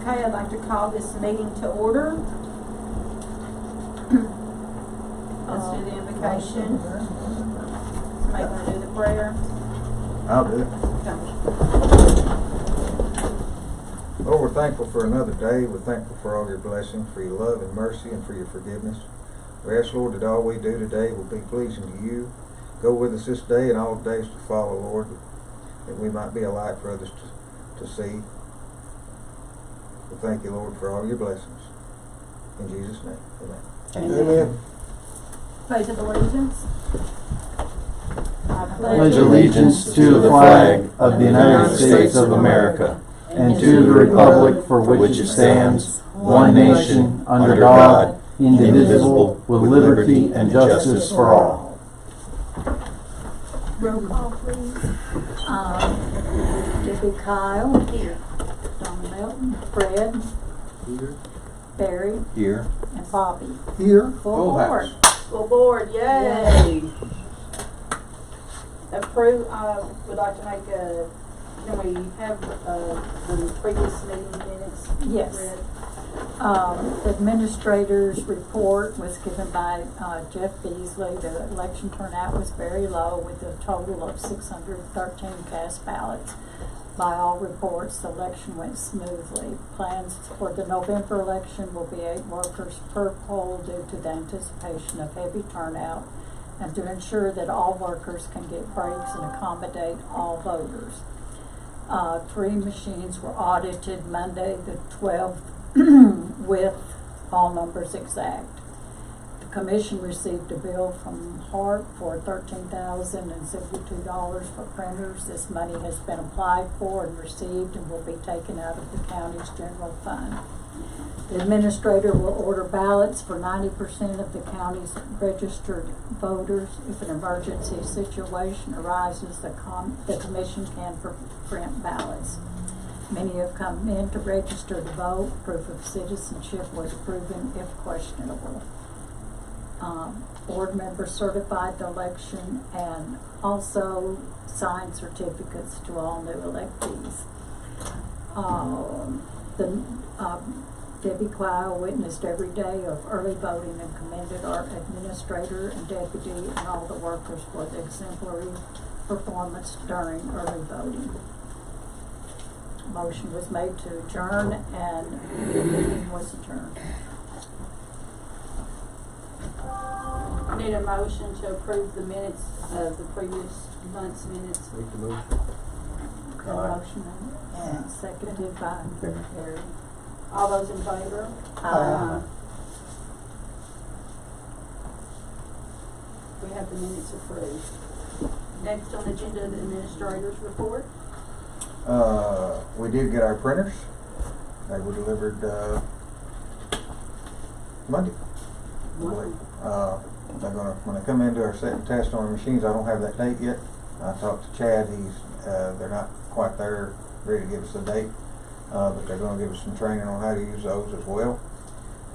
Okay, I'd like to call this meeting to order. Let's do the invocation. Somebody want to do the prayer? I'll do it. Okay. Lord, we're thankful for another day. We're thankful for all your blessings, for your love and mercy, and for your forgiveness. We ask, Lord, that all we do today will be pleasing to you. Go with us this day and all days to follow, Lord, that we might be a light for others to see. We thank you, Lord, for all your blessings. In Jesus' name, amen. Amen. Pledge of allegiance. I Pledge allegiance to the flag of the United States of America and to the republic for which it stands, one nation, under God, indivisible, with liberty and justice for all. Roll call, please. Debbie Kyle. Here. Donna Melton. Fred. Here. Barry. Here. And Bobby. Here. Full board. Full board, yay! Approve, would like to make a, can we have, the previous meeting minutes Yes. read? The administrator's report was given by Jeff Beasley. The election turnout was very low with a total of 613 cast ballots. By all reports, the election went smoothly. Plans for the November election will be 8 workers per poll due to the anticipation of heavy turnout and to ensure that all workers can get breaks and accommodate all voters. 3 machines were audited Monday the 12th with all numbers exact. The commission received a bill from Hart for $13,072 for printers. This money has been applied for and received and will be taken out of the county's general fund. The administrator will order ballots for 90% of the county's registered voters. If an emergency situation arises, the commission can print ballots. Many have come in to register to vote. Proof of citizenship was proven if questionable. Board members certified the election and also signed certificates to all new electees. Debbie Clow witnessed every day of early voting and commended our administrator and deputy and all the workers for the exemplary performance during early voting. Motion was made to adjourn and the meeting was adjourned. Need a motion to approve the minutes of the previous month's minutes. Make the motion. The motion and seconded by Barry. All those in favor? We have the minutes approved. Next on the agenda, the administrator's report. We did get our printers. They were delivered Monday. They're gonna, when they come into our set and test on our machines, I don't have that date yet. I talked to Chad. They're not quite there, ready to give us a date, but they're gonna give us some training on how to use those as well.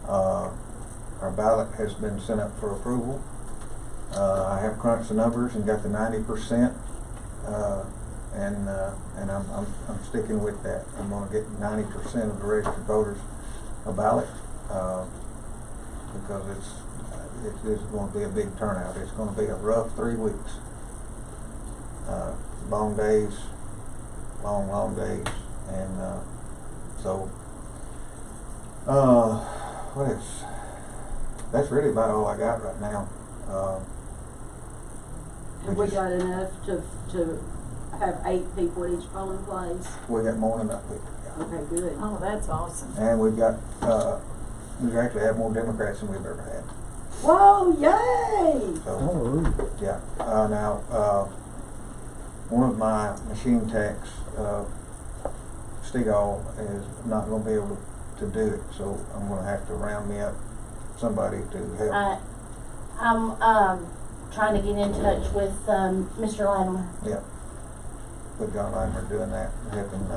Our ballot has been sent up for approval. I have crunched the numbers and got the 90%. And I'm sticking with that. I'm going to get 90% of the registered voters a ballot because it is going to be a big turnout. It's going to be a rough 3 weeks. Long days, long days, and what else? That's really about all I got right now. Have we got enough to have 8 people at each polling place? We got more than enough people. Yeah. Okay, good. Oh, that's awesome. And we've got, we actually have more Democrats than we've ever had. Whoa, yay! So, yeah. Now, one of my machine techs, Stegall, is not going to be able to do it, so I'm going to have to round me up somebody to help. I'm trying to get in touch with Mr. Latimer. Yeah. With John Latimer doing that, helping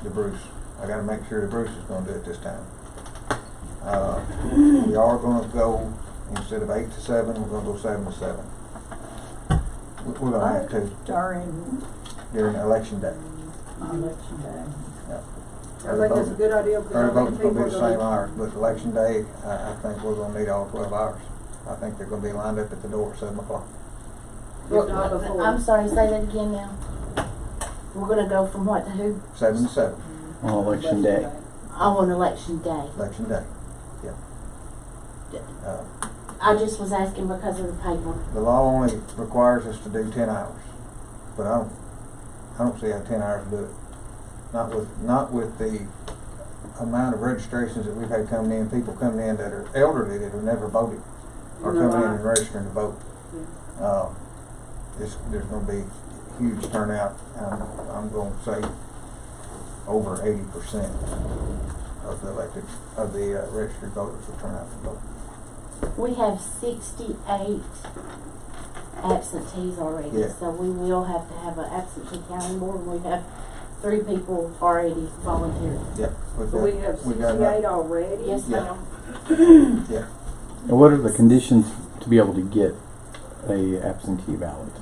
DeBruce. I got to make sure DeBruce is going to do it this time. We are going to go, instead of 8 to 7, we're going to go 7 to 7. We're going to have to During during election day. election day. Yeah. I think that's a good idea, because Early I voting's think gonna people be are the same gonna. hours, but election day, I think we're gonna need all 12 hours. I think they're gonna be lined up at the door at 7 o'clock. If not before. I'm sorry, say that again now. We're gonna go from what to who? 7 to 7, On election day. Oh, on election day. election day. I just was asking because of the paper. The law only requires us to do 10 hours, but I don't see how 10 hours do it. Not with the amount of registrations that we've had coming in, people coming in that are elderly that have never voted, are No, coming in I- and registering to vote. There's going to be huge turnout. I'm going to say over 80% of the registered voters will turn out to vote. We have 68 absentees already, Yeah. so we will have to have an absentee counting board. We have 3 people already volunteered. Yep. So we have 68 already? Yes, Yeah. ma'am. Yeah. And what are the conditions to be able to get a absentee ballot?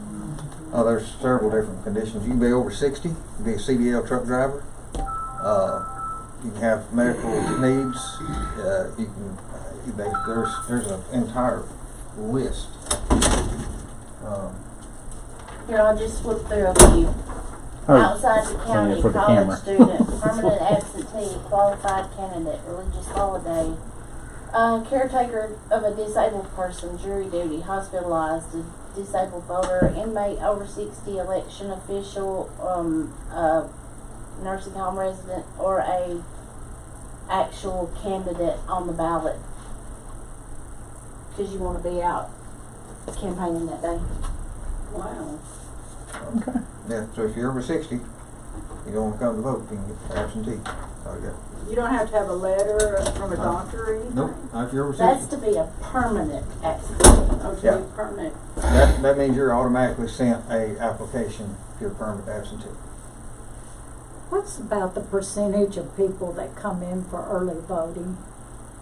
Oh, there's several different conditions. You can be over 60, you can be a CDL truck driver, you can have medical needs, you can, there's an entire list. Here, I'll just flip through a few. Oh, Outside the county, for the college camera. student, permanent absentee, qualified candidate, religious holiday, caretaker of a disabled person, jury duty, hospitalized, a disabled voter, inmate over 60, election official, nursing home resident, or a actual candidate on the ballot. Because you want to be out campaigning that day. Wow. Yeah, so if you're over 60, you don't want to come to vote, you can get absentee. That's all you got. You don't have to have a letter from a doctor or anything? Nope, not if you're over 60. That's to be a permanent absentee. Oh, to Yeah. be permanent. That means you're automatically sent a application if you're a permanent absentee. What's about the percentage of people that come in for early voting?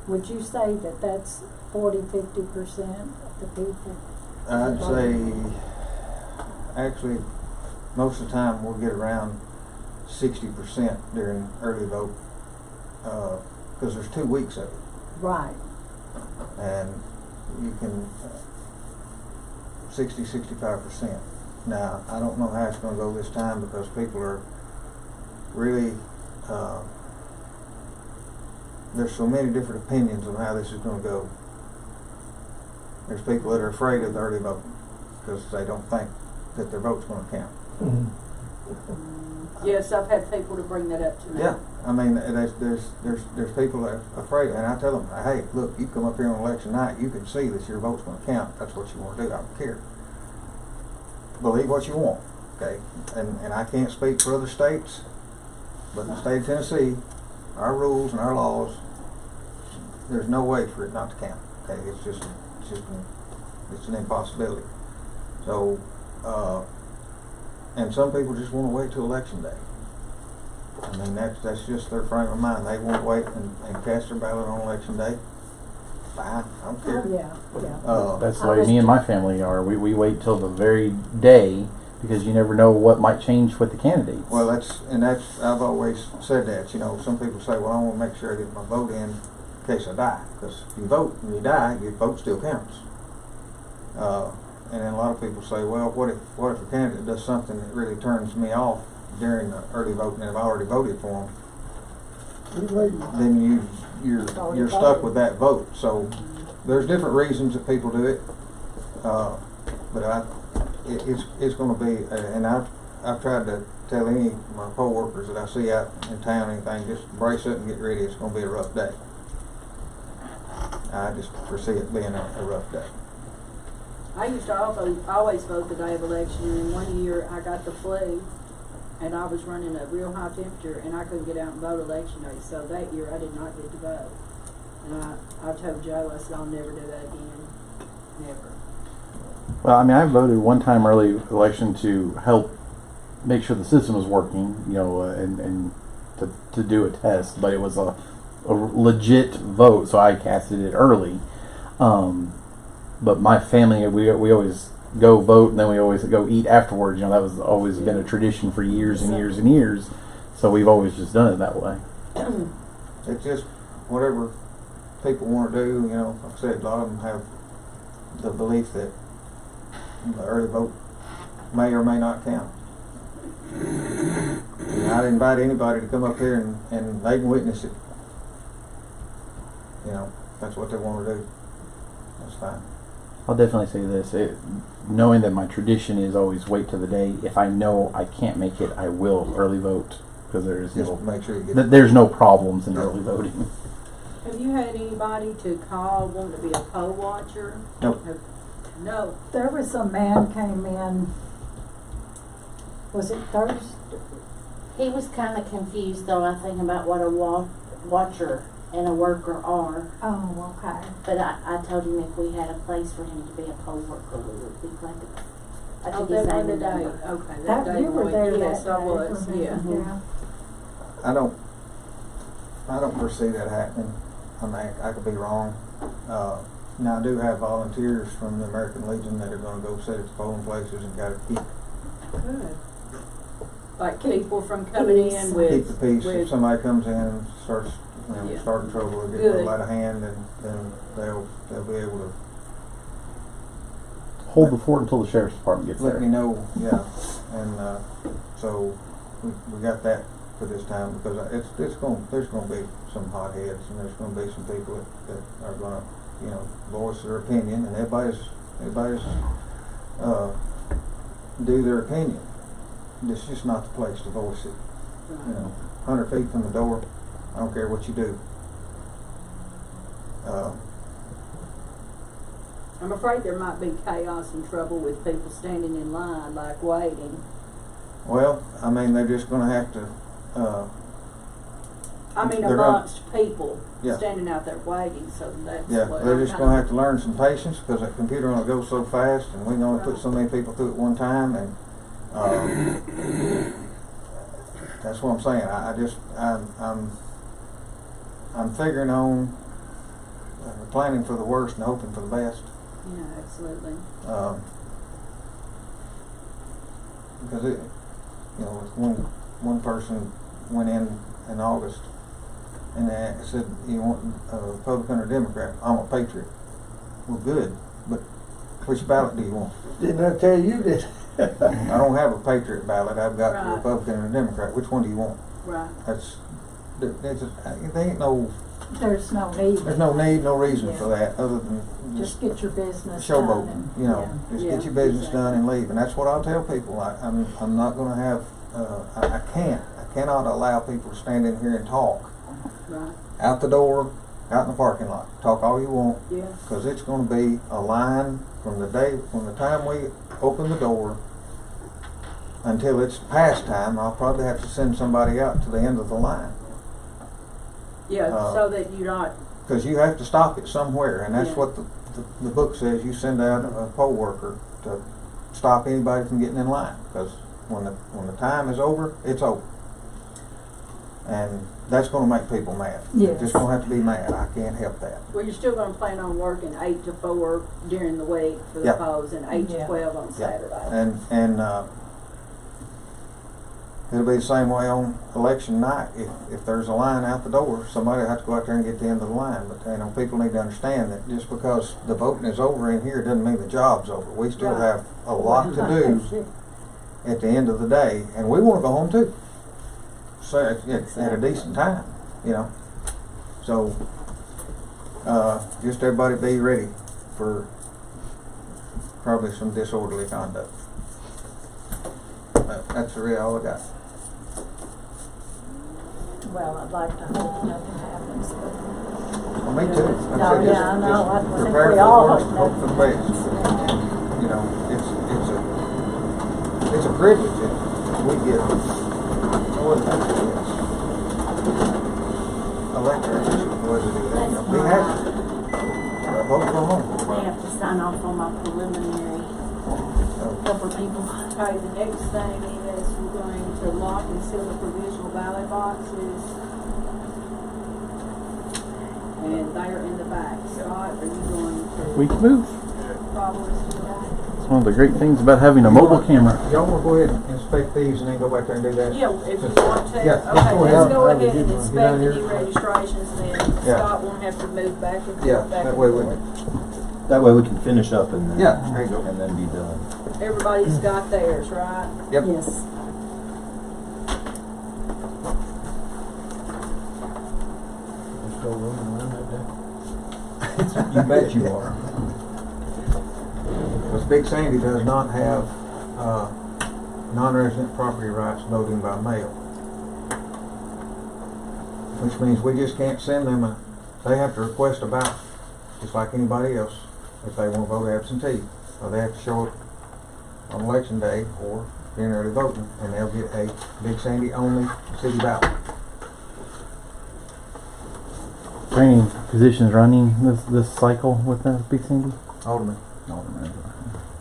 Would you say that that's 40–50% of the people? I'd say, actually, most of the time we'll get around 60% during early vote, because there's 2 weeks of it, Right. and you can 65%. Now, I don't know how it's going to go this time because people are really there's so many different opinions on how this is going to go. There's people that are afraid of the early vote because they don't think that their vote's going to count. Yes, I've had people to bring that up to me. Yeah, I mean, there's people that are afraid, and I tell them, hey, look, you come up here on election night, you can see that your vote's going to count. That's what you want to do. I don't care. Believe what you want, okay? And I can't speak for other states, but in the state of Tennessee, our rules and our laws, there's no way for it not to count. Okay, it's an impossibility. So, and some people just want to wait till election day. I mean, that's just their frame of mind. They won't wait and cast their ballot on election day. Fine, I don't care. Yeah. That's the way me and my family are. We wait till the very day because you never know what might change with the candidates. Well, I've always said that. You know, some people say, well, I want to make sure I get my vote in case I die. Because if you vote and you die, your vote still counts. And then a lot of people say, well, what if a candidate does something that really turns me off during the early voting and I've already voted for them? Then you're stuck with that vote. So there's different reasons that people do it, but it's going to be. And I've tried to tell any of my co-workers that I see out in town, anything, just brace up and get ready. It's going to be a rough day. I just foresee it being a rough day. I used to always vote the day of election, and one year I got the flu, and I was running a real high temperature, and I couldn't get out and vote election day. So that year I did not get to vote. And I told Joe, I said, I'll never do that again. Never. Well, I mean, I voted one time early election to help make sure the system was working, you know, and to do a test, but it was a legit vote, so I casted it early. But my family, we always go vote, and then we always go eat afterwards. You know, that was always been a tradition for years and years and years. So we've always just done it that way. It's just whatever people want to do, you know. Like I said, a lot of them have the belief that the early vote may or may not count. And I'd invite anybody to come up here and they can witness it. You know, if that's what they want to do. That's fine. I'll definitely say this. Knowing that my tradition is always wait till the day. If I know I can't make it, I will early vote because there's Just make sure you get there's no problems in early voting. Have you had anybody to call wanting to be a poll watcher? Nope. No. There was a man came in, was it Thursday? He was kind of confused though, I think, about what a watcher and a worker are. Oh, okay. But I told him if we had a place for him to be a poll worker, we would be glad to. I Oh, took that his one name and today. number. Okay, that day. You were there Yes, that I day. was, wasn't you? yeah. Mhm. I don't foresee that happening. I mean, I could be wrong. Now I do have volunteers from the American Legion that are going to go sit at the polling places and got to keep Good. Like people from coming in the with, peace. If with, somebody comes in and starts, Yeah. starting trouble or getting a Good. little out of hand, and then they'll be able to Hold the fort until the sheriff's department gets let there. me know. Yeah, and so we got that for this time because there's going to be some hotheads and there's going to be some people that are going to voice their opinion, and everybody's do their opinion. It's just not the place to voice it. 100 feet from the door, I don't care what you do. I'm afraid there might be chaos and trouble with people standing in line, like waiting. Well, I mean, they're just going to have to. I mean, They're amongst people Yeah. standing out there waiting, so that's Yeah, what they're I'm just going to have to learn some patience because that computer only goes so fast, and we can only put so many people through at one time, and that's what I'm saying. I'm figuring on planning for the worst and hoping for the best. Yeah, absolutely. Because one person went in August and they said, "You want a Republican or Democrat?" "I'm a patriot." "Well, good, but which ballot do you want?" Didn't I tell you that? "I don't have a patriot ballot. I've got a Right. Republican and a Democrat. Which one do you want?" Right. There ain't no, There's no need. there's no need, no reason Yeah. for that other than Just get your business showboating, done. just Yeah. get your business Exactly. done and leave. And that's what I'll tell people. I'm not going to have, I cannot allow people to stand in here and talk Right. out the door, out in the parking lot. Talk all you want, Yeah. because it's going to be a line from the time we open the door until it's past time. I'll probably have to send somebody out to the end of the line. Yeah, so that you're not, Because you have to stop it somewhere, and that's Yeah. what the book says. You send out a poll worker to stop anybody from getting in line. Because when the time is over, it's over, and that's going to make people mad. Yes. They're just going to have to be mad. I can't help that. well, you're still gonna plan on working 8 to 4 during the week for the Yeah. polls and 8 to Yeah. 12 on Yeah. Saturday. And it'll be the same way on election night. If there's a line out the door, somebody will have to go out there and get to the end of the line. But people need to understand that just because the voting is over in here doesn't mean the job's over. We still Right. have a lot to do at the end of the day, and we want to go home too. So at a decent time, So just everybody be ready for probably some disorderly conduct. That's really all I got. Well, I'd like to hope nothing happens, but. Well, me too. Like I No, said, yeah, I know. I think prepare we for all the worst hope and hope for the best. It's a privilege that we get. More than that, electors, what is it? Be happy. Vote for home. They have to sign off on my preliminary couple people. Okay, the next thing is we're going to lock and seal the provisional ballot boxes. And they are in the back. Scott, are you going to We can move. follow us to the back? one of the great things about having a mobile camera. Y'all wanna go ahead and inspect these and then go back there and do that? Yeah, if you want to. Yeah, Okay, go ahead. let's go Have ahead it, and get inspect out the here. new registrations, and then Yeah. Scott won't have to move back and Yeah, forth. back that and way we forth. That way we can finish up and then, Yeah, there you go. and then be done. Everybody's got theirs, right? Yep. Yes. Just go running around that day. You bet you are. Because Big Sandy does not have, non-resident property rights voting by mail. Which means we just can't send them they have to request a ballot, just like anybody else, if they want to vote absentee. Or they have to show up on election day or during early voting, and they'll get a Big Sandy only city ballot. Are any positions running this cycle with Big Sandy? Alderman. Alderman.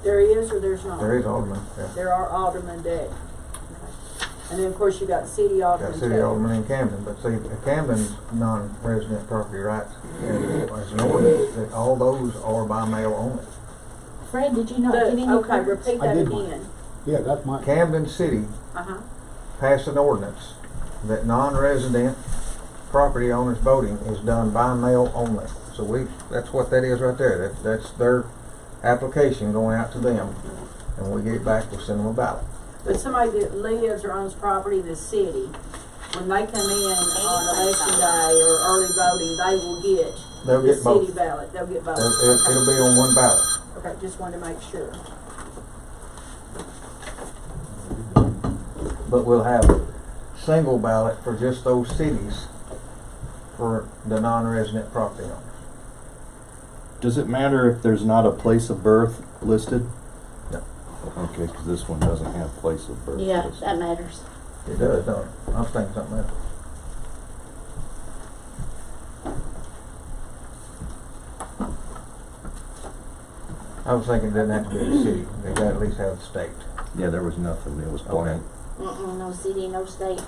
There is or there's not? There is alderman, yeah. There are aldermen dead. Okay. And then, of course, you got city aldermen. Got city too. alderman in Camden, but see, Camden's non-resident property rights as an ordinance, that all those are by mail only. Fred, did you not get any Okay, cards? repeat I that did again. Yeah, that's my. Camden City Uh-huh. passed an ordinance that non-resident property owners voting is done by mail only. So that's what that is right there. That's their application going out to them. And when we get it back, we'll send them a ballot. But somebody that lives or owns property in the city, when they come in on election day or early voting, they will get They'll the get both. city ballot. They'll get both. It'll be on one ballot. Okay, just wanted to make sure. But we'll have a single ballot for just those cities for the non-resident property owners. Does it matter if there's not a place of birth listed? No. Okay, because this one doesn't have place of birth Yeah, listed. that matters. It does, don't it? I was thinking something else. I was thinking it doesn't have to be the city. They got to at least have the state. Yeah, there was nothing. It was blank. No city, no state.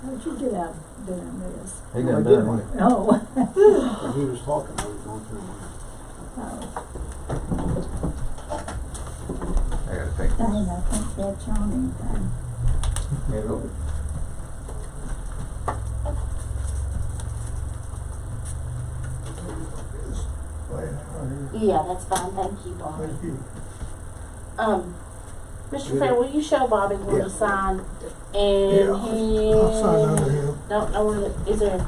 How'd you get out doing this? He done I done did it. one. Oh. When he was talking, I was going through mine. Oh, I gotta take dang, this. I think that's on anything. Here you go. Yeah, that's fine. Thank you, Bobby. Thank you. Mr. Fair, will you show Bobby where to sign? And Yeah, he I'll sign under him. don't know where is there.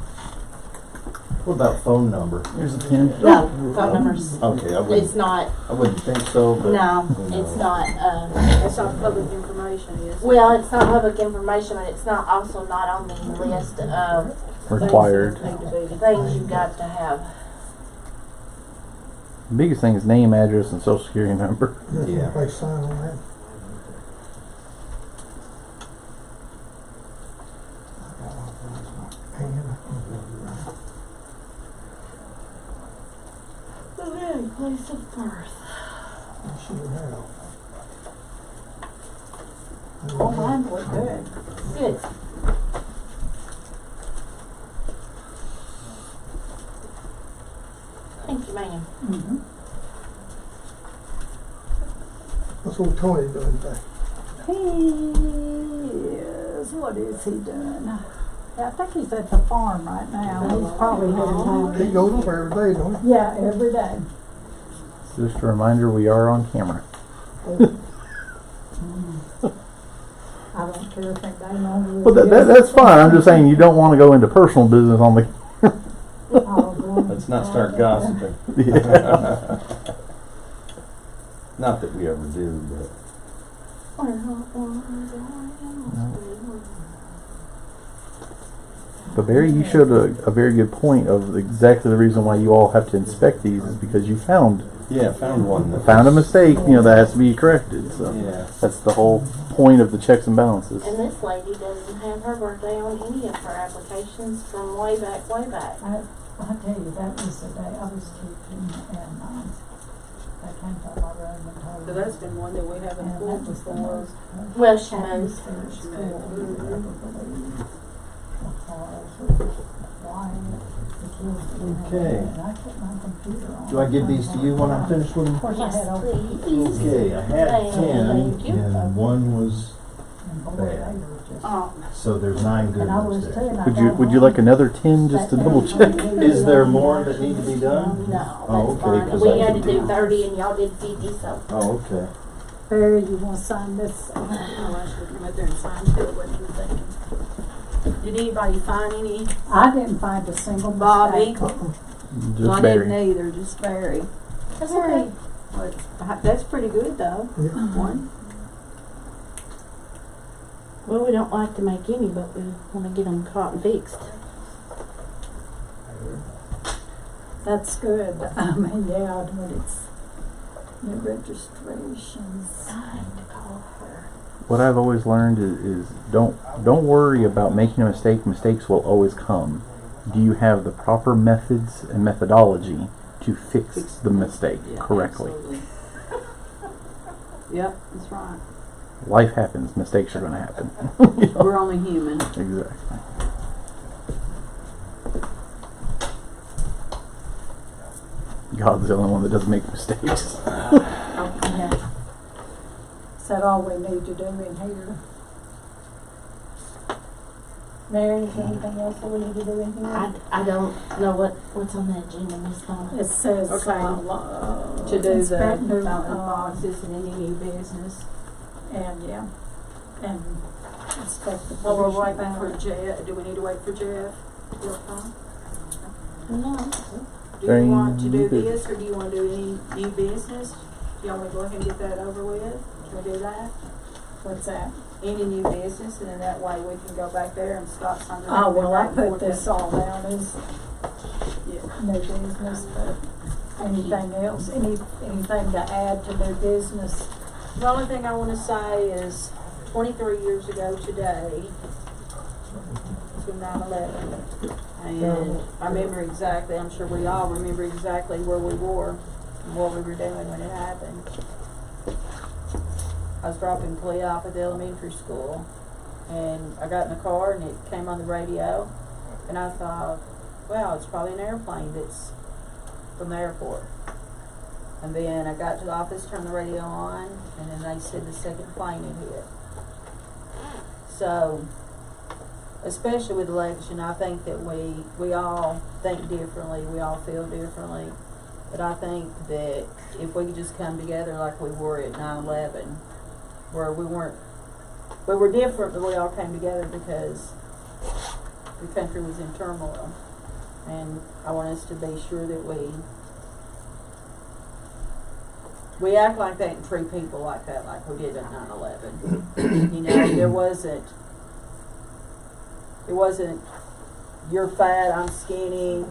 What about phone number? Here's a pen. No, phone numbers. Okay, It's not. I wouldn't think so, but No, you it's know. not. It's not public information, is it? Well, it's not public information, and it's not also not on the list of Required. things you've got to have. The biggest thing is name, address, and social security number. Yeah. Everybody sign on that. I got all things, my pen, I can't read it right. Okay, place of birth. I sure have. Oh, mine was good. Good. Thank you, ma'am. Mm-hmm. What's old Tony doing today? He is, what is he doing? I think he's at the farm right now. He's probably headed He home. goes up every day, don't he? Yeah, every day. Just a reminder, we are on camera. I don't care if anybody knows. Well, that's fine. I'm just saying you don't want to go into personal business on the. Let's not start gossiping. Yeah. Not that we ever do, but But Barry, you showed a very good point of exactly the reason why you all have to inspect these is because you found yeah, found one. That a was- mistake, that has to be corrected. So Yeah. that's the whole point of the checks and balances. And this lady doesn't have her birthday on any of her applications from way back, way back. I tell you, that was the day I was keeping, and So that's been one that we haven't pulled before. Well, she knows. Okay. Do I give these to you when I'm finished with them? Yes, please. Okay, I had Thank 10, you. and one was bad. So there's 9 good ones there. Would you like another 10 just to double check? Is there more that need to be done? No, Oh, that's okay, fine. 'cause We I had to could do do- 30 and y'all did 50, so. Oh, okay. Barry, you wanna sign this? Oh, I should come out there and sign to it, wasn't even thinking. Did anybody find any? I didn't find a single Bobby? mistake. Well, I Just didn't Barry. either, just Barry. That's okay. But that's pretty good though. Yeah. One. Well, we don't like to make any, but we want to get them caught and fixed. That's good. I mean, yeah, when it's new registrations. I have to call her. What I've always learned is don't worry about making a mistake. Mistakes will always come. Do you have the proper methods and methodology to fix the mistake Yeah, correctly? absolutely. Yep, that's right. Life happens. Mistakes are going to happen. We're only human. Exactly. God's the only one that doesn't make mistakes. Okay. Is that all we need to do in here? Mary, is there anything else that we need to do in here? I don't know what's on the agenda, Miss Donna. It says, Okay. To do the inspect new, fountain boxes and any new business. and yeah, and inspect the. Well, we're provision waiting for ballot. Jeff. Do we need to wait for Jeff? Your phone? No. Do Very you want to do new this, or do you want to do any new business? Do you want me to go ahead and get that over with? Can we do that? What's that? Any new business, and then that way we can go back there and stop something. Oh, well, I right before put this the- all down as Yeah. new business, but anything else, anything to add to new business? The only thing I want to say is 23 years ago today, it was 9/11. And I remember exactly, I'm sure we all remember exactly where we were and what we were doing when it happened. I was dropping Clea off at the elementary school, and I got in the car and it came on the radio, and I thought, well, it's probably an airplane that's from the airport. And then I got to the office, turned the radio on, and then they said the second plane had hit. So, especially with election, I think that we all think differently, we all feel differently. But I think that if we could just come together like we were at 9/11, where we were different, but we all came together because the country was in turmoil. And I want us to be sure that we act like that and treat people like that, like we did at 9/11. You know, it wasn't, you're fat, I'm skinny,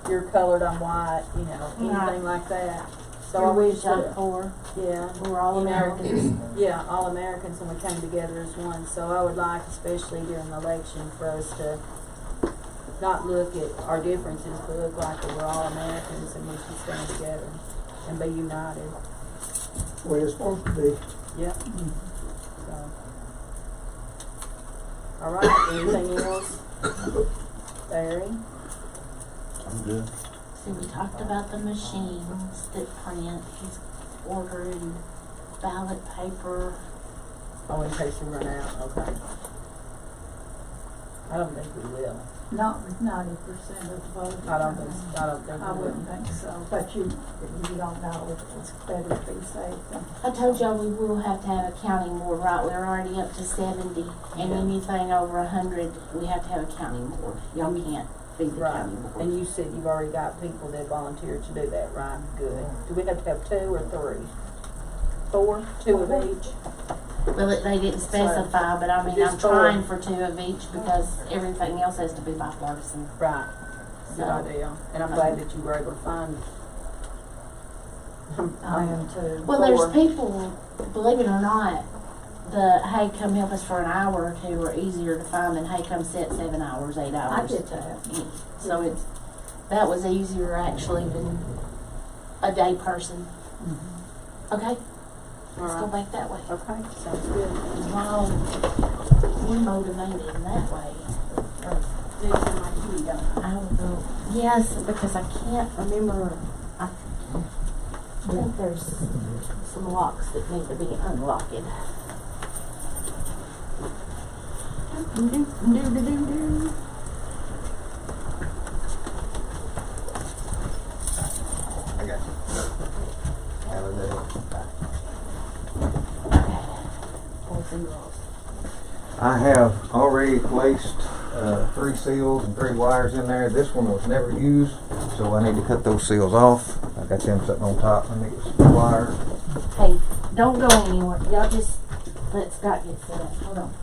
you're colored, I'm white, you know, anything like that. So I wish that, yeah, We're all you know, Americans. yeah, all Americans, and we came together as one. So I would like, especially during the election, for us to not look at our differences, but look like that we're all Americans and we should stand together and be united. Way it's supposed to be. Yep. So. All right, anything else? Barry? I'm good. So we talked about the machines that print. He's ordering ballot paper. Oh, in case we run out, okay. I don't think we will. Not with 90% of the vote. I don't think I we wouldn't will. think so, but you don't know, it's better to be safe than. I told y'all we will have to have a counting board, right? We're already up to 70, and Yeah. anything over 100, we have to have a counting board. Y'all can't be the Right, counting board. and you said you've already got people that volunteered to do that, right? Good. Do we have to have 2 or 3? 4? 2 of each? Well, they didn't specify, but I mean, I'm Just four. trying for 2 of each because everything else has to be bipartisan. Right. Good So- idea. And I'm glad that you were able to find. I am too. Well, 4. there's people, believe it or not, the hey, come help us for an hour or 2 are easier to find than hey, come sit 7 hours, 8 hours. I did that. So that was easier actually than a day person. Okay? Let's go Alright. back that way. Okay, sounds good. Wow, we're motivated in that way. Do you my key, don't I? I don't know. Yes, because I can't remember. I think there's some locks that need to be unlocked. I got you. Have a little. I have already placed 3 seals and 3 wires in there. This one was never used, so I need to cut those seals off. I got them sitting on top. I need some wire. Hey, don't go anywhere. Y'all just let Scott get set up. Hold on.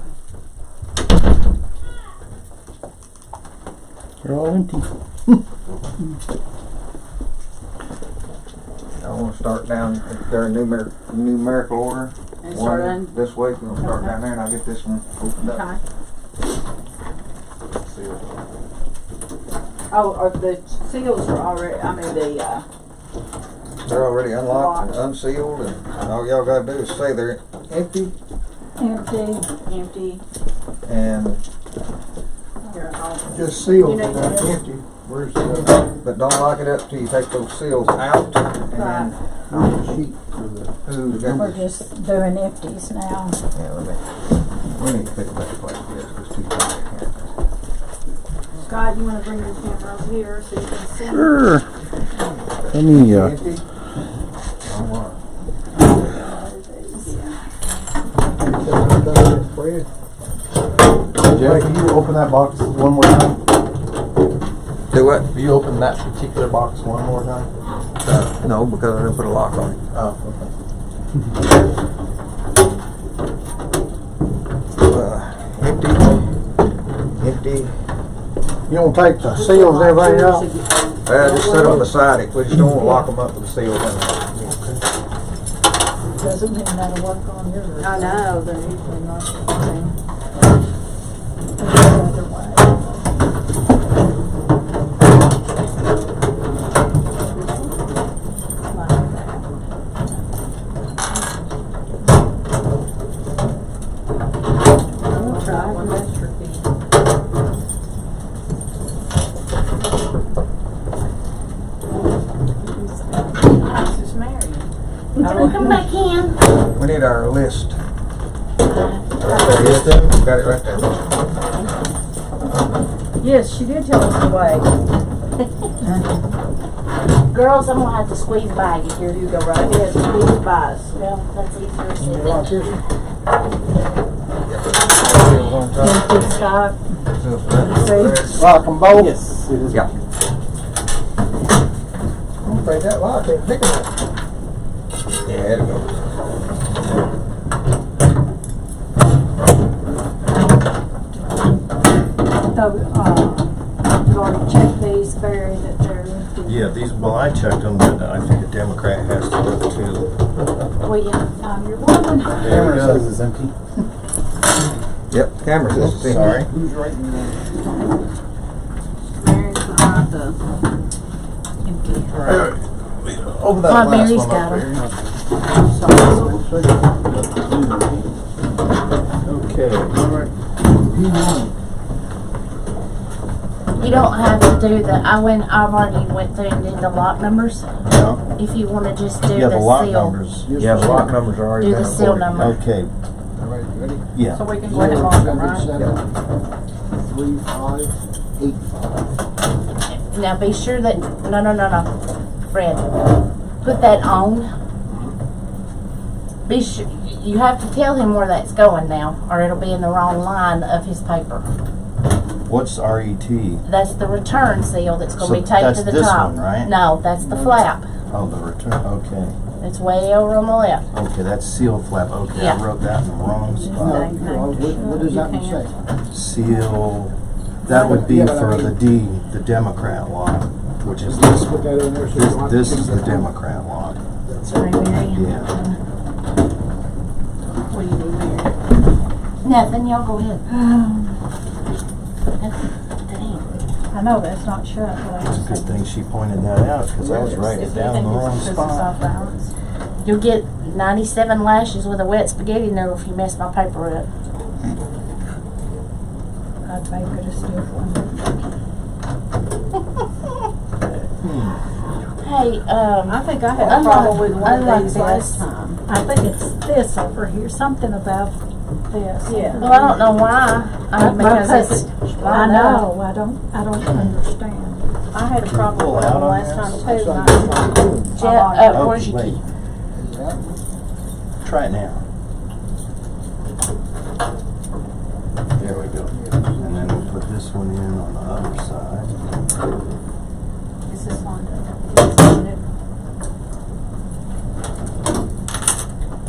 They're all empty. I want to start down if they're in numerical order. And start One on, this way. We'll start down there, and I'll get this one opened up. okay. Sealed. Oh, or the seals are already, I mean, the, They're already unlocked and Locked. unsealed, and all y'all gotta do is say they're empty, Empty. empty, and here, I'll, Just sealed, You know, not yeah. empty. Where's the but don't lock it up till you take those seals out, and then sheet for the? who's got We're this? just doing empties now. Yeah, we need to pick it back place. Yes, it's too tight here. Scott, you wanna bring your camera over here so you can see? Sure. Let me, Empty? Don't worry. Fred? Jeff, can you open that box one more time? Do what? Will you open that particular box one more time? No, because I didn't put a lock on it. Oh, okay. Empty. You don't take the seals and everything out? Just set them beside it. We just don't want to lock them up with the seals in there. Doesn't mean that'll work on yours. I know, they're usually not the same. The other way. Like that. We'll try one extra key. This is Mary. Come back in. We need our list. Right there, yes, got it right there. Yes, she did tell us the way. Girls, I'm gonna have to squeeze by you here. You go right ahead, squeeze by us. Well, that's easier said Like than this? Seals on top. Empty stock. Seals right there. Lock them both? Yes, it is. Yeah. I'm afraid that lock ain't thick enough. Yeah, there it goes. You've already checked these, Barry, that they're empty. Yeah, these, well, I checked them, but I think a Democrat has to look too. well, yeah. You're welcome. There we Camera go. says it's empty. Yep, camera says it's empty. Sorry. Who's writing that? Mary forgot the empty. Open that Come on, last Mary's one got up her. there. Okay. You don't have to do the. I've already went through and did the lock numbers. Yeah. If you want to just do Yeah, the the lock seal, numbers. Yeah, the lock numbers are already do been the seal recorded. number. Okay. All right, ready? Yeah. So we can go ahead and lock them, right? 73585. Now be sure that no, Fred, put that on. Be sure you have to tell him where that's going now, or it'll be in the wrong line of his paper. What's RET? That's the return seal that's going So to be taped that's to the this top. one, right? No, that's the flap. Oh, the return. Okay. It's way over on the left. Okay, that's seal flap. Okay, Yeah. I wrote that in the wrong spot. What does that one say? Seal. That would be for the D, the Democrat lock, which is Let's this put one. that in there so you don't have to This is change the that. Democrat lock. Sorry, Mary. Yeah. What do you need, Mary? Nothing. Y'all go ahead. Dang. I I know that's not shut, but It's a good thing she pointed that out, because I was writing it down in the wrong Because it's spot. off balance. You'll get 97 lashes with a wet spaghetti noodle if you mess my paper up. I'd make it a stiff one. Hey, I think I had a Unlike- problem with one of unlike these this. last time. I think it's this over here, something about this. Yeah. well, I don't know why. I mean, because it's I know, I don't understand. I had a problem Pull with out one on last this? time too. and where's your wait. key? Try it now. There we go. And then we'll put this one in on the other side. Is this one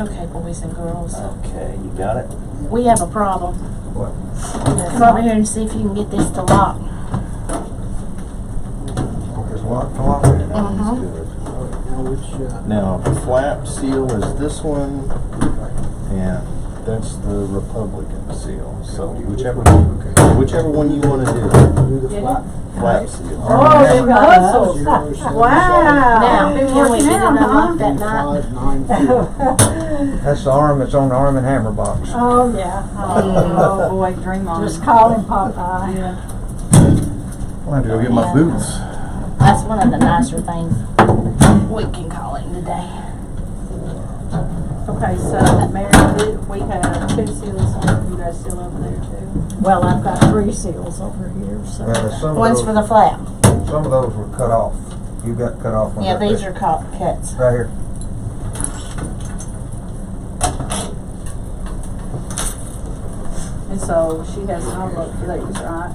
Okay, boys and girls. Okay, you got it? We have a problem. What? Come over here and see if you can get this to lock. There's what? What? Mhm. Good. Now which, Now, the flap seal is this one, and that's the Republican seal. So whichever one you want to do. do the flat. Flap seal. Oh, them muscles. 077, Wow. Now, Been can we working get it out, huh? unlocked that night? 594. That's the arm that's on the Arm and Hammer box. Oh, yeah. Oh, boy, dream on. Just call him Popeye. Yeah. I'll have to go get my boots. That's one of the nicer things we can call it today. Okay, so Mary, we have 2 seals on. You guys still over there too? Well, I've got 3 seals over here, so. Well, there's some One's of for those, the flap. some of those were cut off. You got cut off ones. Yeah, right these there. are cuts. Right here. And so she has an envelope for these, right?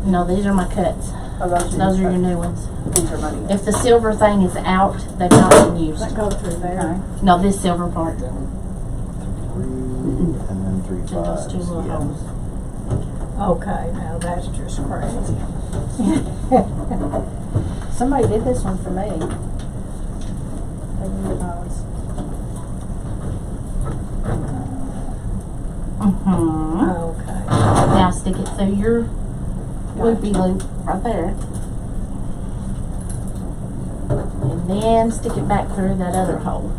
No, these are my cuts. Oh, Those are your new ones. These are money. If the silver thing is out, they've not been used. That go through there. No, this silver part. And then 3 And those 2 fives. little Yeah. holes. Okay, now that's just crazy. Somebody did this one for me. They did those. Mm-hmm. Okay. Now stick it through your loopy loop right there. And then stick it back through that other hole.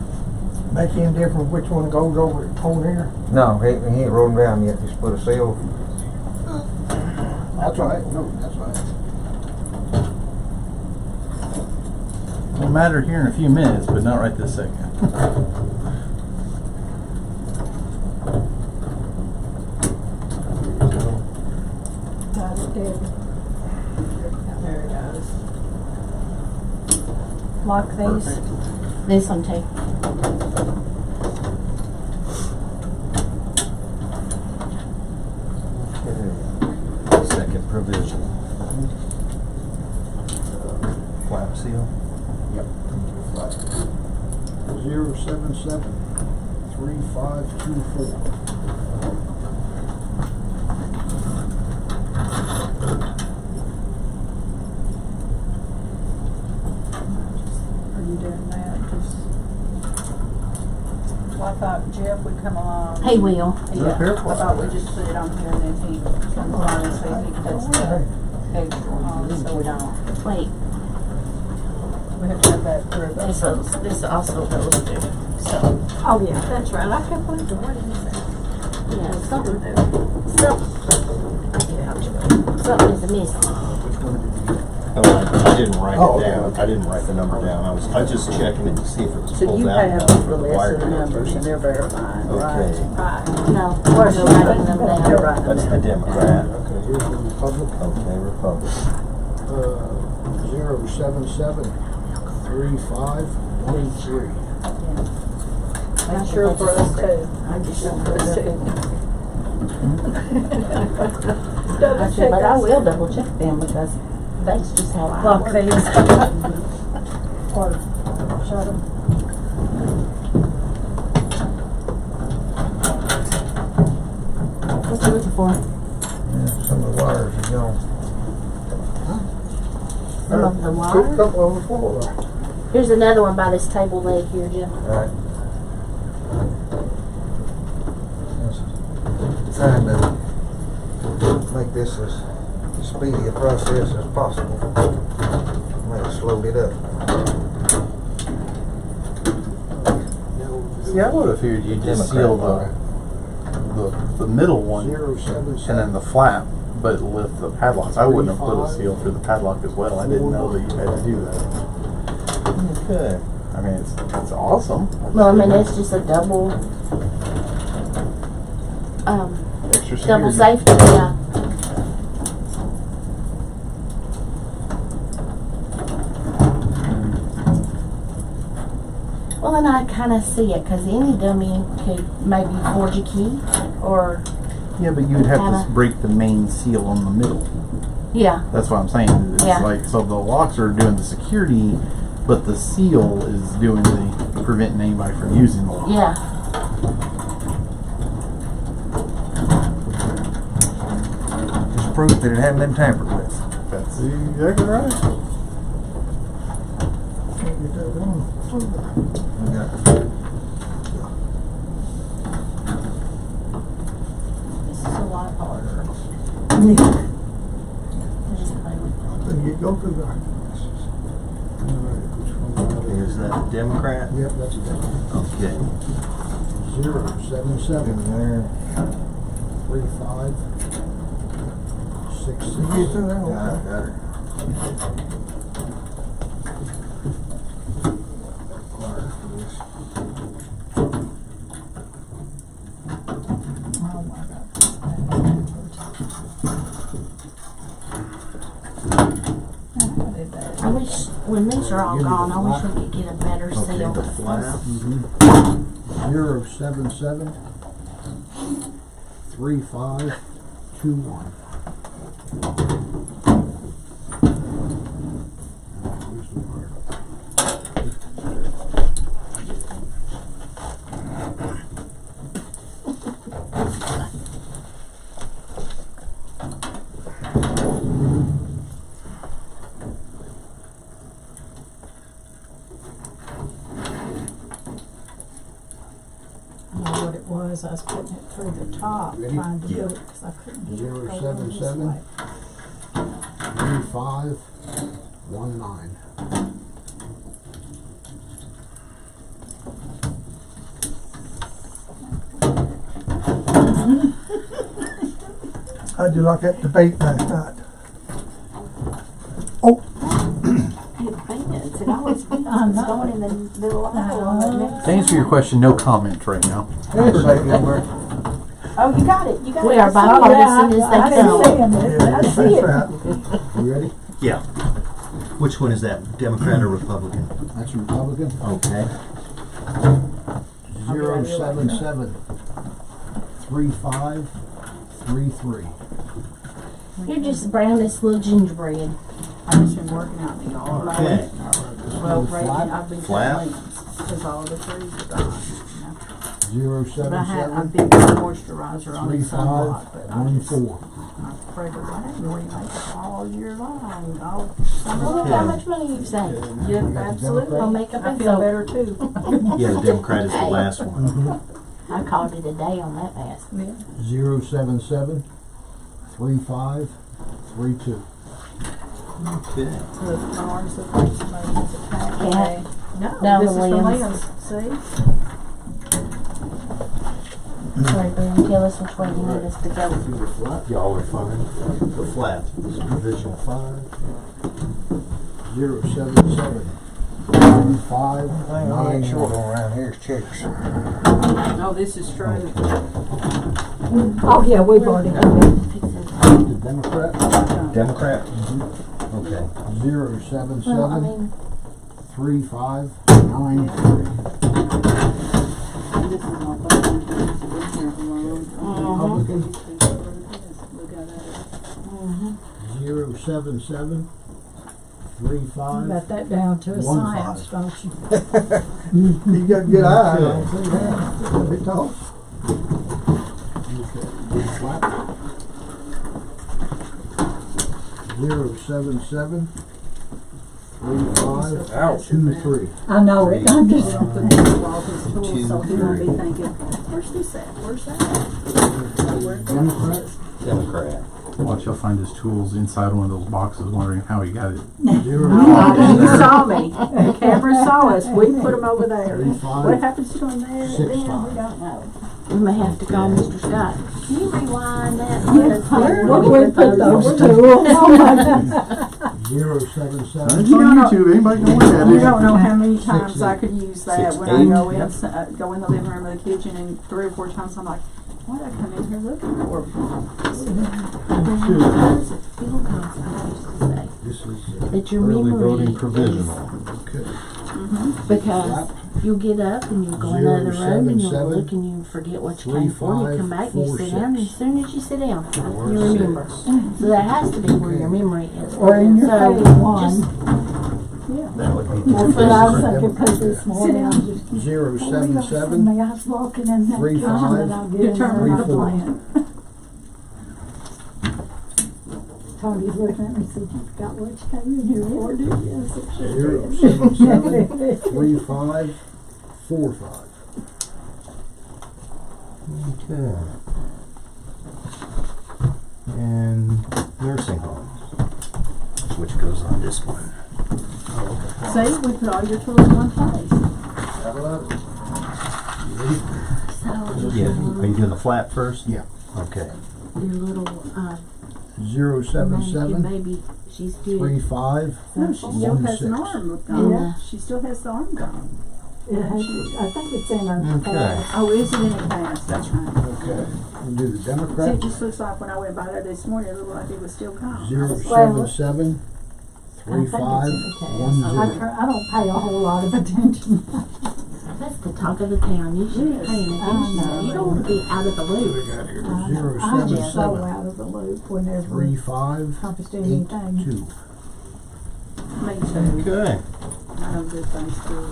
Make any difference which one goes over here? No, he ain't rolled around yet. Just put a seal. That's right. No, that's right. It'll matter here in a few minutes, but not right this second. Got it, Debbie. There it goes. Lock these. This one too. Okay. Second provision. Flap seal. 077 3524. Are you doing that? Just. Well, I thought Jeff would come along. He will. Yeah, I thought we'd just put it on here and then he comes along and so he cuts the extra on so we don't. Wait, We have to have that through. this also goes through. So, Oh, yeah, that's right. I kept wondering, what is that? yeah, something is missing. Oh, I didn't write Oh, it down. okay. I didn't write the number down. I was just checking it to see if it was So pulled you out. have of the list wired of the numbers and they're verifying, right? Okay. Right. No, we're just writing them They're down. writing them That's the down. Democrat. Okay, here's the Republic. Okay, Republic. 077 3513. Make sure for us too. Make sure for us too. Double check But I us. will double check them because that's just how I Lock work. these. Or shut them. What you looking for? Yeah, some of the wires are gone. Some of the Took a wire? couple of them full there. Here's another one by this table leg here, Jim. Right. Trying to make this as speedy a process as possible. May have slowed it up. See, I would have figured you'd just seal the middle one 077. and then the flap, but with the padlocks. I wouldn't have put a seal through the padlock as well. I didn't know that you had to do that. Okay. I mean, it's awesome. Well, I mean, it's just a double, Extra double security. safety, yeah. Well, and I kind of see it, because any dummy could maybe forge a key, or, Yeah, but you would have to Kinda. break the main seal on the middle. yeah, That's what I'm saying. It's Yeah. like, so the locks are doing the security, but the seal is doing the preventing anybody from using the lock. yeah. Just proof that it hadn't been tampered with. That's exactly right. Can't get that one. We got This is a lot harder. Then Just you go through there. Is that a Democrat? Yep, that's it. Okay. 077 in there. 35 66. Got her. Oh my God. I wish, when these are all gone, I wish we could get a better Okay, seal. the flap. 077 3521. What it was, I was putting it through the top, Ready? trying to do Yeah. it, because I couldn't get it to go this 077. way. 3519. How'd you like that debate last night? Oh, It bends, it always bends, I it's know. going in the little eye. To answer your question, no comment right now. There's a baby over there. Oh, you got it, you got it. We are I see it bipartisan as I they didn't come. see him, I that's see it. right. You ready? Yeah. Which one is that? Democrat or Republican? That's Republican. Okay. 077 3533. You're just brown as little gingerbread. I've just been working out in the yard. Okay. Well, Flat. raking, I've been Flat. cutting limbs, because all the trees are gone, you know. But I had, 077 I've been putting moisturizer on it somewhat, but I just, 3514. I figured, well, I can make it all year long, all summer Well, look Okay. how long. much money you've saved. Yeah, absolutely. On makeup I and feel soap. better too. Yeah, the Democrat is the last one. I called it a day on that mask. 077 3532. Okay. The farms look like somebody's attacked. Yeah. No, No, this is the from limbs. Lynn's, see? Sorry, Boone, tell us which way you need us to go. The flap, y'all are fine. The flap is provisional 5. 077 Thing I ain't 3591. short on around here is chicks. No, this is true. Oh, yeah, we've already done it. The Democrat. Democrat? Okay. 077 Well, I mean, 3593. This is my phone. It's been here for long. Republican. Look at that. 077 You 35. got that down to a 15. science, don't you? You got good eye. I don't see that. Bit tall. Okay. Flap. 077 3523. I know it, I'm just, Something to log his tools, so he won't be thinking, where's this at? Where's that at? Democrat. Democrat. Watch, you'll find his tools inside one of those boxes, wondering how he got it. Zero. You saw me. The camera saw us. We put them over there. 3, 5, What happens to them there? 6, Then we 5. don't know. We may have to call Mr. Scott. Can you rewind that? Because Where did we put those tools? Oh my God. 0, 7, It's 7. on YouTube. Anybody can look at You it. don't know how many times 6, I could use that 6, when I 8. go in, go in the living room or the kitchen, and 3 or 4 times I'm like, what did I come in here looking for? Bill Cosby used to say This is that your Early memory voting is- provisional. okay. because you'll get up and you'll go in the other 0, room and 7, you'll 7, look and you forget what you 3, came for and you 5, come back and you 4, sit down and 6. as soon as you sit down, 4, you remember. 6. So that has to be where your memory is. Or in your so favorite one. That would be That's what I was Democrat. thinking, because this morning I was just. 0, 7, I 7. was walking in that 3, kitchen 5, and I'll get in there Determine and the I'll plan. Tony's looking at me and said, you forgot what you came in here for, did you? I said, sure 0, did. 7, 7. 3, 5, 4, 5. Okay. And nursing homes, which goes on this one. See, we put all your tools in one place. Have a look. So Yeah. Are you doing the flat first? Yeah. Okay. your little 0, 7, mannequin 7. baby, she's 3, good. 5. No, she still 1, has an 6. arm Yeah. gone. She still has the arm gone. It had, I think it's in a. Okay. Oh, is it in the past? That's right. Okay. We'll do the See, Democrat. it just looks like when I went by there this morning, it looked like it was still gone. 0, Well, 7, 7. I 3, think it's 5, in the cast. 1, I 0. don't pay a whole lot of attention. That's the talk of the town. You should be Yes. paying attention. You don't want to be out of the loop. 0, I'm 7, just so 7. out of the loop whenever 3, it 5, comes to 8, anything. 2. Me too. Okay. I don't do things too.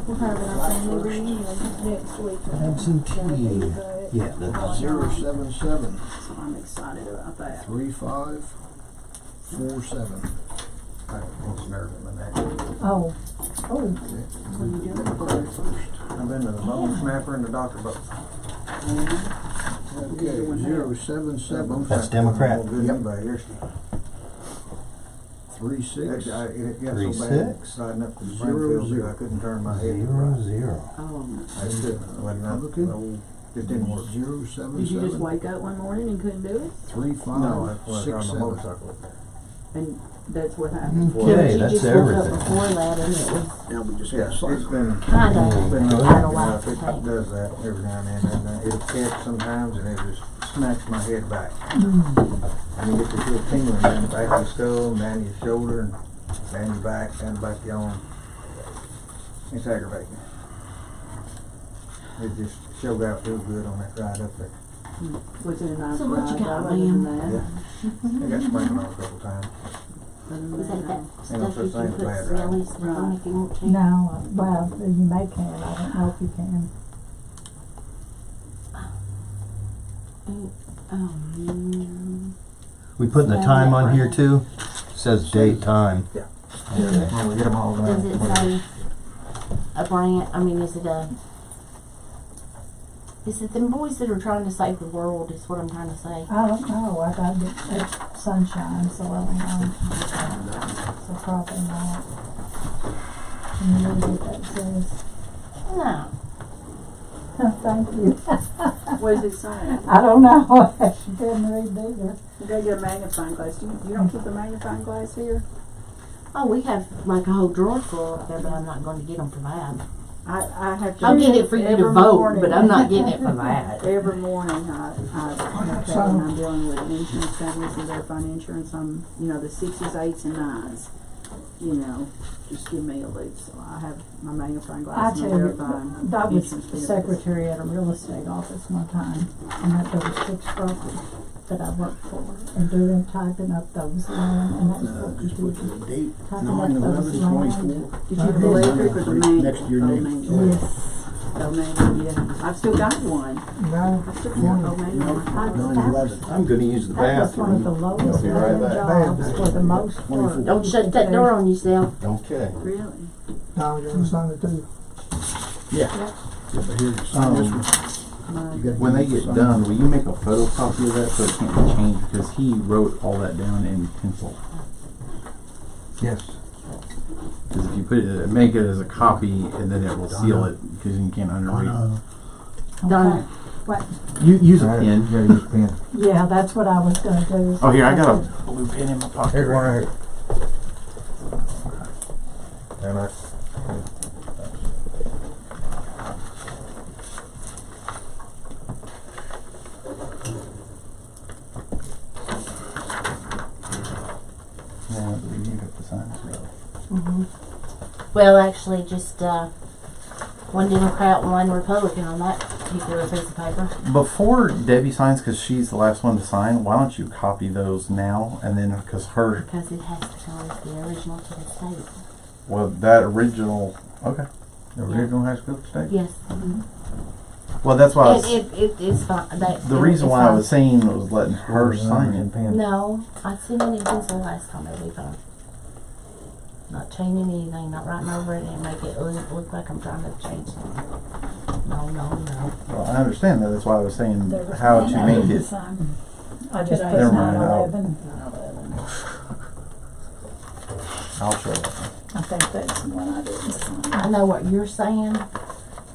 We'll have it on the reunion next week. Absentee. Yeah, that's 0, 7, 7. So I'm excited about that. 3, 5, 4, 7. I was nervous in my neck. Oh, What are you doing for it first? I've been to the bone snapper and the doctor both. Okay, 0, 7, 7. That's Democrat. Good Yep. anybody yesterday. 3, 6. It got 3, so bad, 6. sliding up to the 0, Springfield, 0. I couldn't turn my head to the 0, right. 0. Oh, I just couldn't, wasn't not, Republican? no, it didn't work. 0, 7, did you just 7. wake up one morning and couldn't do it? 3, 5, No, that's when I 6, got on the 7. motorcycle. And that's what happened. Yeah, Okay, but that's you just woke up everything. before that and it was Now we just Yeah, got it's to been, kind it's of been Good. out of enough, whack. it does that every now and then, and it'll catch sometimes, and it just smacks my head back. And you get this little tingling down the back of your skull, and down your shoulder, and down your back, down the back of your arm. It's aggravating. It just showed out real good on that ride up there. Was it a nice So what you ride, got, though, other than ma'am? that? I got sprained on a couple times. Other than Is that that? that Ain't no stuff you such thing can as put bad smelly riding. stuff on if you want to? no, well, you may can, I don't know if you can. We putting the time on here too? Says date, time. When we get them all Does it done. say a brand, I mean, is it them boys that are trying to save the world is what I'm trying to say? I don't know, I got it, it's sunshine, so I don't know. So probably not. Can you read what that says? No. Thank you. What is it saying? I don't know, she didn't read either. You gotta get a magnifying glass. You don't keep a magnifying glass here? Oh, we have like a whole drawer full up there, but I'm not going to get them for that. I have to. I'll get it for you to every vote, morning. but I'm not getting it for that. Every morning, I have that when I'm dealing with insurance companies and verifying insurance on, the 6s, 8s, and 9s. Just give me a loop, so I have my magnifying I glass and tell I'm you, verifying. I was insurance benefits. secretary at a real estate office one time, and there was 6 brokers that I worked for, and doing, typing up those land, and that was what Just you look did. at the date. Typing 9, up those 11, land. 24. Did you have the electric or the manual? Next to your Oh, name. manual. Yes. Oh, manual, yeah. I've still got one. No, I've still got oh, manual. 9, 11. I'm gonna use the that was one of the bathroom. lowest Be right level back. jobs for the most work. Don't shut that door on yourself. Okay. Really? Now you're gonna sign it too. Yeah. Yeah, but here, you sign this one. When they get done, will you make a photocopy of that so it can't be changed? Because he wrote all that down in pencil. Yes. Because if you put it, make it as a copy, and then it will seal it because you can't underread. Okay. What? You use a Yeah, pen. you gotta use a pen. Yeah, that's what I was gonna do. Oh, here I got a blue pen in my pocket. Here's one right here. And I. Yeah, you have to sign this. Mm-hmm. Well, actually, just one Democrat, one Republican on that particular piece of paper. Before Debbie signs, because she's the last one to sign, why don't you copy those now? And then, because her, Because it has to go as the original to the state. well, that original, okay. The original has to go to state? Yes. Mm-hmm. Well, that's why I was, It's fine. the reason why I was saying was letting her sign it. Pen. No, I sent it in pencil last time. It'll be fine. Not changing anything, not writing over it and make it look like I'm trying to change something. No. Well, I understand that. That's why I was saying There was how one to I make didn't it. sign. I just put Never mind, 9/11. I'll show it. I think that's the one I didn't sign. I know what you're saying,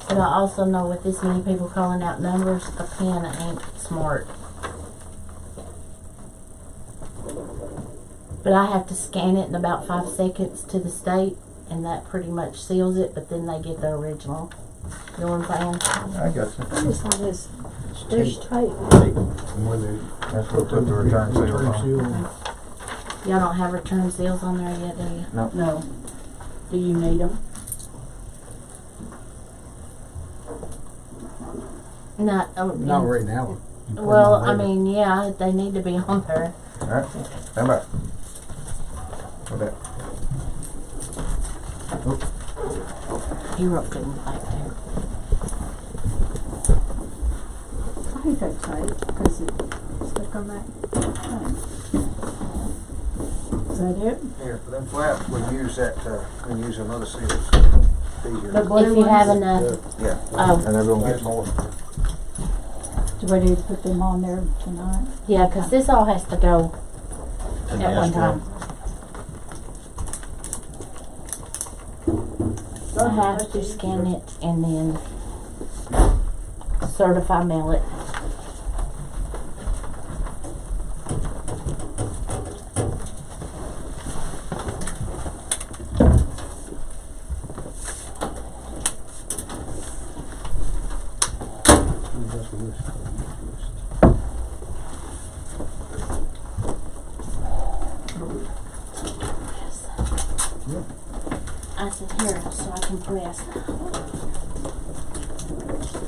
but I also know with this many people calling out numbers, a pen ain't smart. But I have to scan it in about 5 seconds to the state, and that pretty much seals it, but then they get the original. You know what I'm saying? I got you. This one is, there's tape. That's what put the return seal on. Y'all don't have return seals on there yet, do you? No. Do you need them? Not right now. Well, I mean, yeah, they need to be on there. Alright, stand by. With that. He wrote good back there. I hate that tape because it stuck on that thing. Is that it? Here, for them flaps, we use that, we use another seal. The blue If you ones? have enough, Yeah, oh, and they're gonna get more. Do we need to put them on there tonight? yeah, 'cause this all has to go at one time. I have to scan it and then certify mail it. I said here so I can press.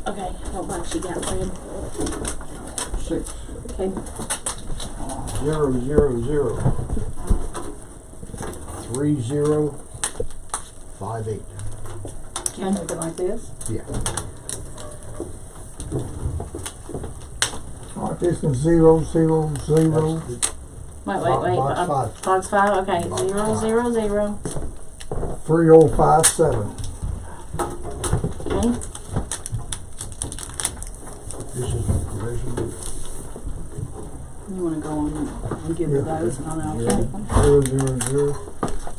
Okay, what box you got, Fred? 6 Okay. 0 0 0 3 0 5 8. Can I make it like this? Yeah. All right, this is 0 0 0. Wait. Box 5. Box 5, okay. 0 0 0. 3057. Okay. This is the provision. You wanna go on and give her those and I'll Yeah. take them? 0 0 0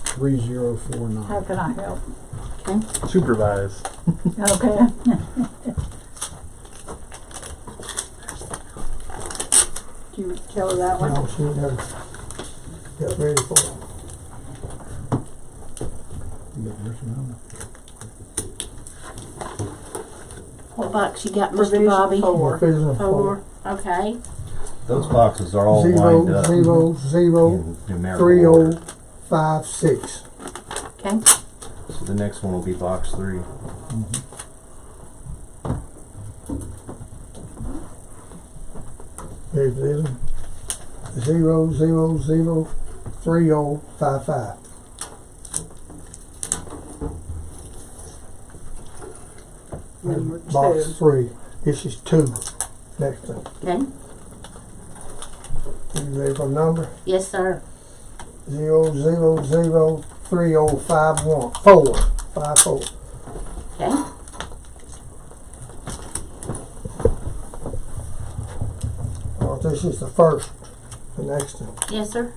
3049. How can I help? Supervise. Okay. Do you tell her that one? Now she never got ready for it. You got this number? What box you got, Mr. Provision Bobby? 4. Provision 4. Okay. Those boxes are all 0 lined up 0 0 in numerical order. 3056. Okay. So the next one will be box 3. There's this one. 0 0 0 3055. Number Box 2. 3. This is 2. Next thing. Okay. You ready for the number? Yes, sir. 0 0 0 3051. 4. 5 4. Okay. This is the first, the next one. Yes, sir.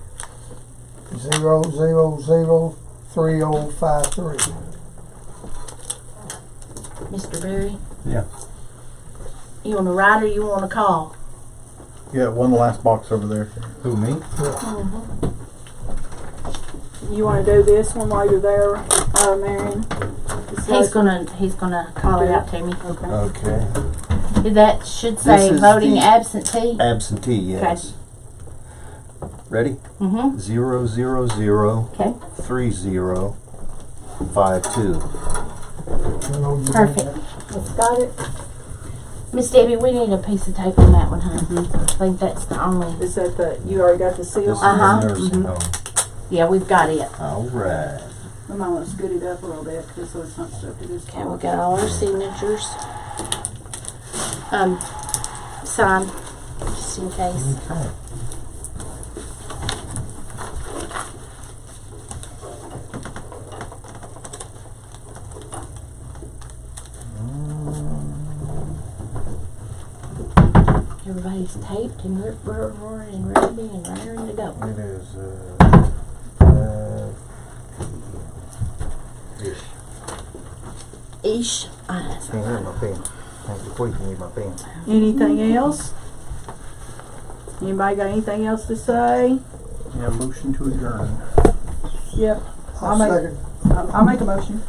0003053. Mr. Berry? Yeah. You want to write or you want to call? Yeah, one last box over there. Who, me? You wanna do this one while you're there, Marion? He's gonna call it out to me. Okay. Okay. That should This say is voting the- absentee. Absentee, yes. Ready? Mm-hmm. 0003052. Perfect. It's got it. Miss Debbie, we need a piece of tape on that one, huh? I think that's the only. Is that you already got the seal? This is Uh-huh. the nursing home. Yeah, we've got it. All right. I might want to scoot it up a little bit, just so it's not stuck to this. Okay, we got all our signatures. Sign, just in case. Okay. Everybody's taped and we're ready and raring to go. It is, Ish. Can't hear my pen. Thank you, please need my pen. Anything else? Anybody got anything else to say? Yeah, motion to adjourn. Yep. I'll second. I'll make a motion.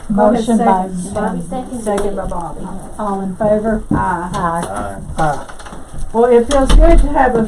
Motion by Bobby Jim. seconded Second it. by Bobby. All in favor? Aye. Aye. Aye. Aye. Well, it feels good to have a